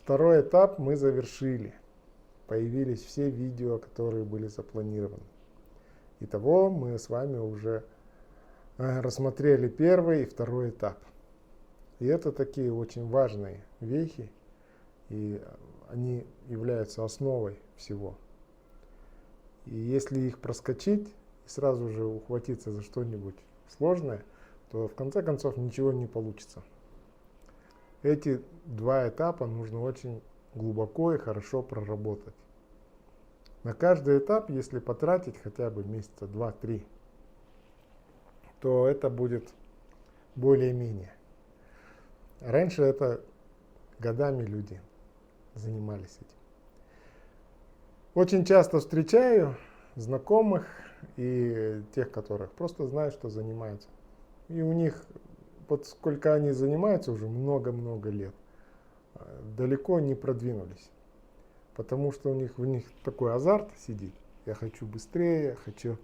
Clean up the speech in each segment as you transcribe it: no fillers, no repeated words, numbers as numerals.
Второй этап мы завершили. Появились все видео, которые были запланированы. Итого мы с вами уже рассмотрели первый и второй этап. И это такие очень важные вехи, и они являются основой всего. И если их проскочить и сразу же ухватиться за что-нибудь сложное, то в конце концов ничего не получится. Эти два этапа нужно очень глубоко и хорошо проработать. На каждый этап, если потратить хотя бы месяца 2-3, то это будет более-менее. Раньше это годами люди занимались этим. Очень часто встречаю знакомых и тех, которых просто знаю, что занимаются. И у них, вот сколько они занимаются уже много-много лет, далеко не продвинулись. Потому что у них такой азарт сидит. Я хочу быстрее, хочу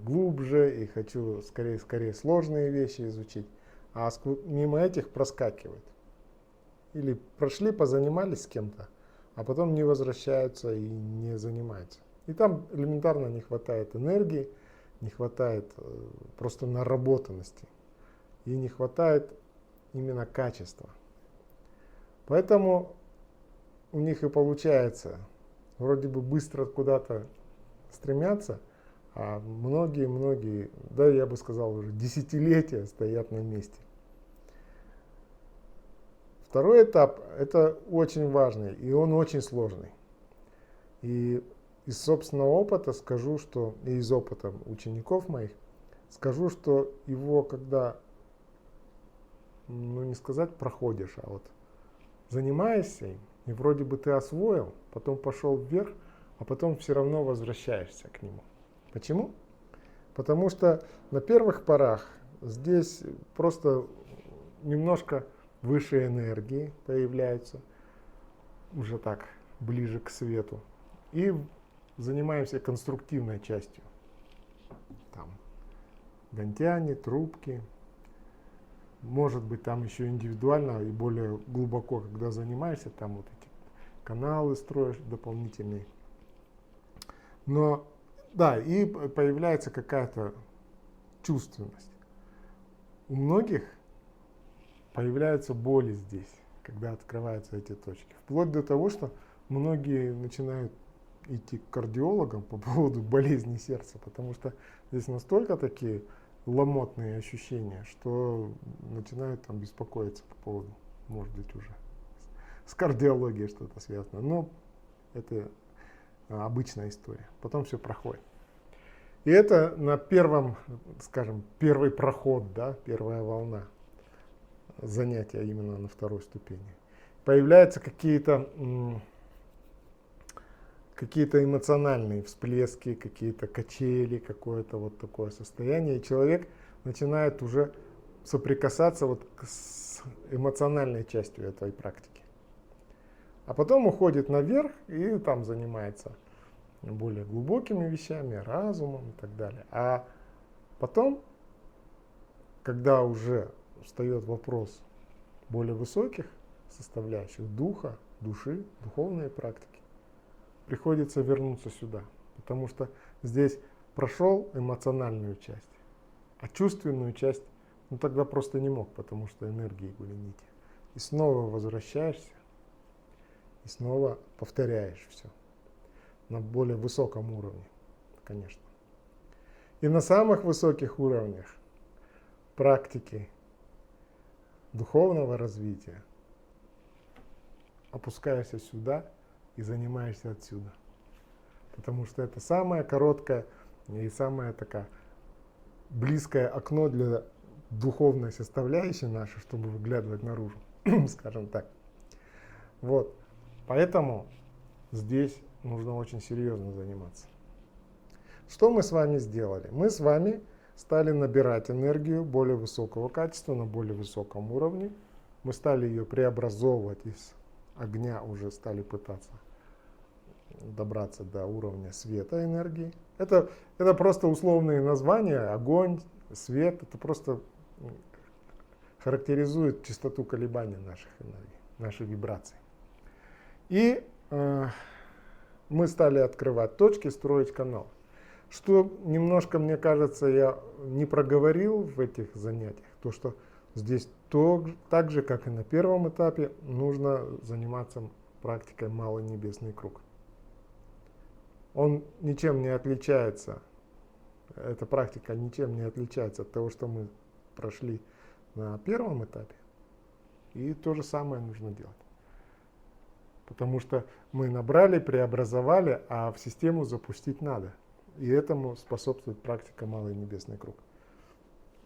глубже и хочу скорее сложные вещи изучить. А мимо этих проскакивают. Или прошли, позанимались с кем-то, а потом не возвращаются и не занимаются. И там элементарно не хватает энергии, не хватает просто наработанности. И не хватает именно качества. Поэтому у них и получается вроде бы быстро куда-то стремятся, а многие, да я бы сказал, уже десятилетия стоят на месте. Второй этап – это очень важный, и он очень сложный. И из собственного опыта скажу, что, и из опыта учеников моих, скажу, что его, когда, не сказать проходишь, а вот занимаешься им, и вроде бы ты освоил, потом пошел вверх, а потом все равно возвращаешься к нему. Почему? Потому что на первых порах здесь просто немножко выше энергии появляются, уже так, ближе к свету. И занимаемся конструктивной частью. Там гантяне, трубки. Может быть, там еще индивидуально и более глубоко, когда занимаешься, там вот эти каналы строишь дополнительные. Но, да, и появляется какая-то чувственность. У многих появляются боли здесь, когда открываются эти точки. Вплоть до того, что многие начинают идти к кардиологам по поводу болезни сердца, потому что здесь настолько такие ломотные ощущения, что начинают там беспокоиться по поводу, может быть, уже с кардиологией что-то связано. Но это обычная история. Потом все проходит. И это на первом, скажем, первый проход, да, первая волна занятия именно на второй ступени. Появляются какие-то эмоциональные всплески, какие-то качели, какое-то вот такое состояние. И человек начинает уже соприкасаться вот с эмоциональной частью этой практики. А потом уходит наверх и там занимается более глубокими вещами, разумом и так далее. А потом, когда уже встает вопрос более высоких составляющих духа, души, духовные практики, приходится вернуться сюда, потому что здесь прошел эмоциональную часть, а чувственную часть, тогда просто не мог, потому что энергии были не те. И снова возвращаешься, и снова повторяешь все на более высоком уровне, конечно. И на самых высоких уровнях практики духовного развития опускаешься сюда и занимаешься отсюда. Потому что это самое короткое и самое такое близкое окно для духовной составляющей нашей, чтобы выглядывать наружу, скажем так. Вот. Поэтому здесь нужно очень серьезно заниматься. Что мы с вами сделали? Мы с вами стали набирать энергию более высокого качества, на более высоком уровне. Мы стали ее преобразовывать из огня, уже стали пытаться добраться до уровня света энергии. Это просто условные названия. Огонь, свет, это просто характеризует частоту колебания наших энергий, нашей вибрации. И мы стали открывать точки, строить канал. Что немножко, мне кажется, я не проговорил в этих занятиях, то что здесь так же, как и на первом этапе, нужно заниматься практикой малый небесный круг. Он ничем не отличается, эта практика ничем не отличается от того, что мы прошли на первом этапе. И то же самое нужно делать. Потому что мы набрали, преобразовали, а в систему запустить надо. И этому способствует практика малый небесный круг.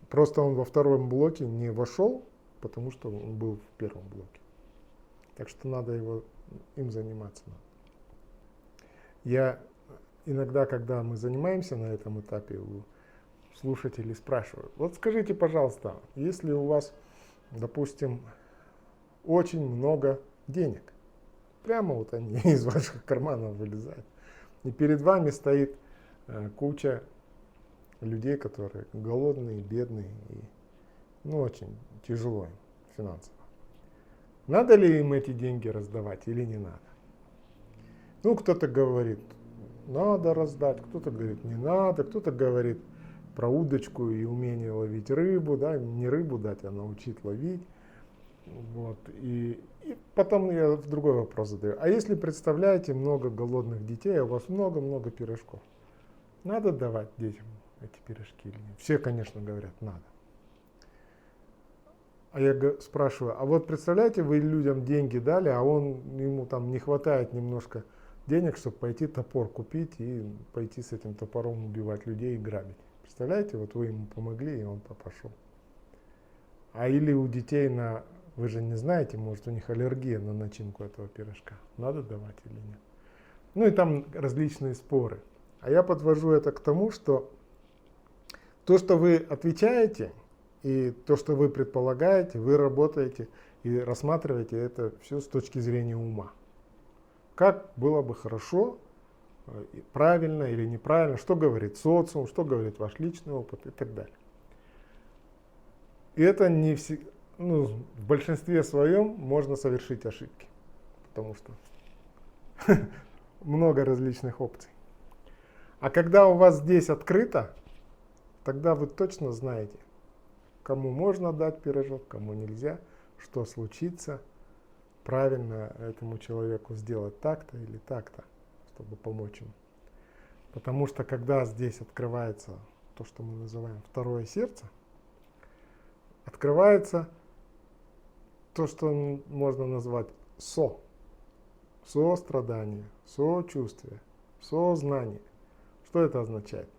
Просто он во втором блоке не вошел, потому что он был в первом блоке. Так что надо им заниматься. Я иногда, когда мы занимаемся на этом этапе, у слушателей спрашиваю: вот скажите, пожалуйста, если у вас, допустим, очень много денег, прямо вот они из ваших карманов вылезают, и перед вами стоит куча людей, которые голодные, бедные, и очень тяжело им финансово. Надо ли им эти деньги раздавать или не надо? Кто-то говорит, надо раздать, кто-то говорит, не надо, кто-то говорит про удочку и умение ловить рыбу, да, не рыбу дать, а научить ловить. И потом я другой вопрос задаю. А если представляете много голодных детей, а у вас много-много пирожков, надо давать детям эти пирожки или нет? Все, конечно, говорят, надо. А я спрашиваю, а вот представляете, вы людям деньги дали, а ему там не хватает немножко денег, чтобы пойти топор купить и пойти с этим топором убивать людей и грабить. Представляете, вот вы ему помогли, и он пошел. Или у детей вы же не знаете, может у них аллергия на начинку этого пирожка. Надо давать или нет? И там различные споры. А я подвожу это к тому, что то, что вы отвечаете, и то, что вы предполагаете, вы работаете и рассматриваете это все с точки зрения ума. Как было бы хорошо, правильно или неправильно, что говорит социум, что говорит ваш личный опыт и так далее. И это не всегда, в большинстве своем можно совершить ошибки, потому что много различных опций. А когда у вас здесь открыто, тогда вы точно знаете, кому можно дать пирожок, кому нельзя, что случится, правильно этому человеку сделать так-то или так-то, чтобы помочь ему. Потому что когда здесь открывается то, что мы называем второе сердце, открывается то, что можно назвать сострадание, сочувствие, сознание. Что это означает?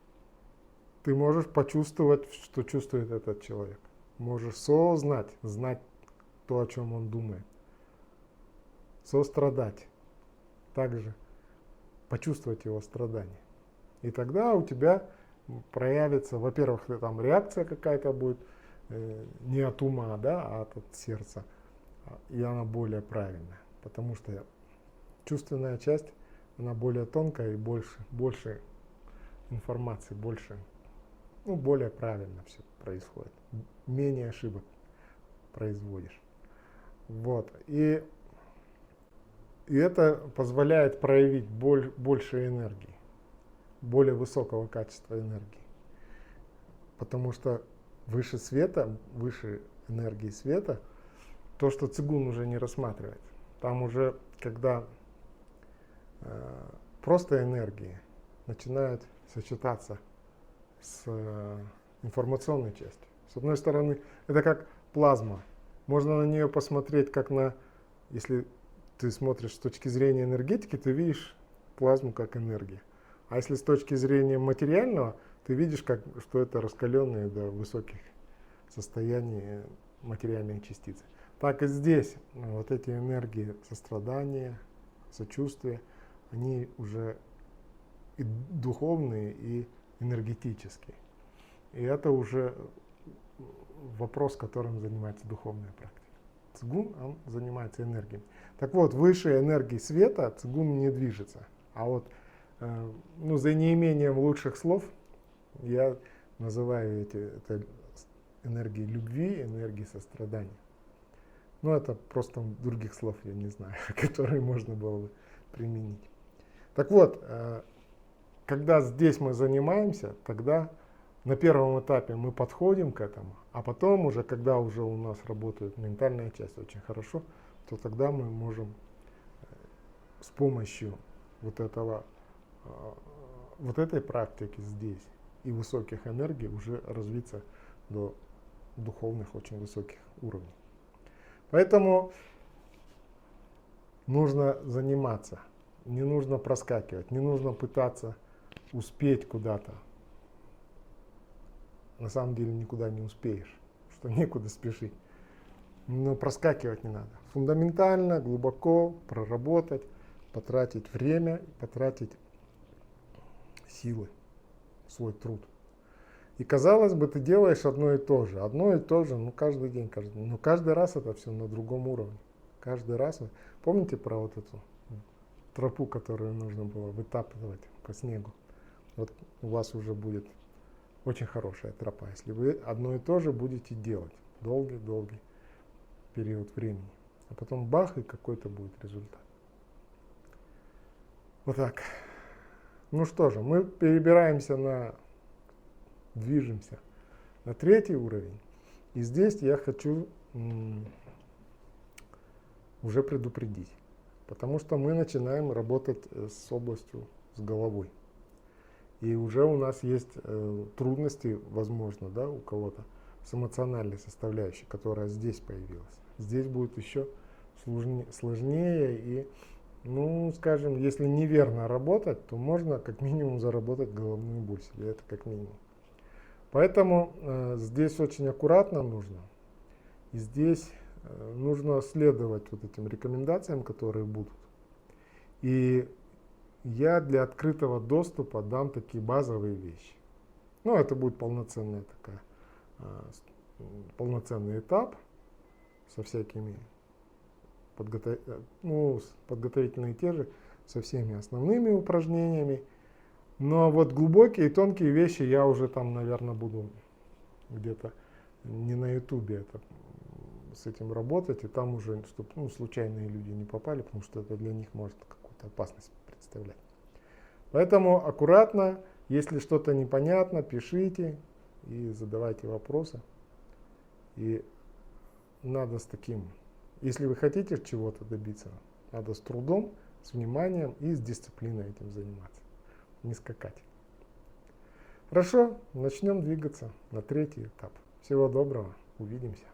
Ты можешь почувствовать, что чувствует этот человек. Можешь знать то, о чем он думает. Сострадать. Также почувствовать его страдания. И тогда у тебя проявится, во-первых, там реакция какая-то будет не от ума, да, а от сердца. И она более правильная. Потому что чувственная часть, она более тонкая и больше информации, более правильно все происходит. Менее ошибок производишь. И это позволяет проявить больше энергии, более высокого качества энергии. Потому что выше света, выше энергии света, то, что цигун уже не рассматривает. Там уже, когда просто энергии начинают сочетаться с информационной частью. С одной стороны, это как плазма. Можно на нее посмотреть как если ты смотришь с точки зрения энергетики, ты видишь плазму как энергия. А если с точки зрения материального, ты видишь, что это раскаленные до высоких состояний материальные частицы. Так и здесь вот эти энергии сострадания, сочувствия, они уже и духовные, и энергетические. И это уже вопрос, которым занимается духовная практика. Цигун, он занимается энергией. Так вот, выше энергии света цигун не движется. А за неимением лучших слов я называю это энергией любви, энергией сострадания. Но это просто других слов я не знаю, которые можно было бы применить. Так вот, когда здесь мы занимаемся, тогда на первом этапе мы подходим к этому, а потом уже, когда уже у нас работает ментальная часть очень хорошо, то тогда мы можем с помощью вот этой практики здесь и высоких энергий уже развиться до духовных очень высоких уровней. Поэтому нужно заниматься, не нужно проскакивать, не нужно пытаться успеть куда-то. На самом деле никуда не успеешь, что некуда спешить. Но проскакивать не надо. Фундаментально, глубоко проработать, потратить время, потратить силы, свой труд. И казалось бы, ты делаешь одно и то же, ну каждый день, но каждый раз это все на другом уровне. Каждый раз. Помните про вот эту тропу, которую нужно было вытаптывать по снегу? Вот у вас уже будет очень хорошая тропа, если вы одно и то же будете делать долгий период времени. А потом бах, и какой-то будет результат. Вот так. Ну что же, мы движемся на третий уровень. И здесь я хочу уже предупредить. Потому что мы начинаем работать с областью, с головой. И уже у нас есть трудности, возможно, да, у кого-то с эмоциональной составляющей, которая здесь появилась. Здесь будет еще сложнее и, ну, скажем, если неверно работать, то можно как минимум заработать головную боль себе, это как минимум. Поэтому здесь очень аккуратно нужно. И здесь нужно следовать вот этим рекомендациям, которые будут. И я для открытого доступа дам такие базовые вещи. Ну, это будет полноценный этап со всякими подготовительные те же, со всеми основными упражнениями. Но вот глубокие и тонкие вещи я уже там, наверное, буду где-то не на ютубе с этим работать, и там уже, чтобы случайные люди не попали, потому что это для них может какую-то опасность представлять. Поэтому аккуратно, если что-то непонятно, пишите и задавайте вопросы. И надо с таким, если вы хотите чего-то добиться, надо с трудом, с вниманием и с дисциплиной этим заниматься, не скакать. Хорошо, начнем двигаться на третий этап. Всего доброго, увидимся.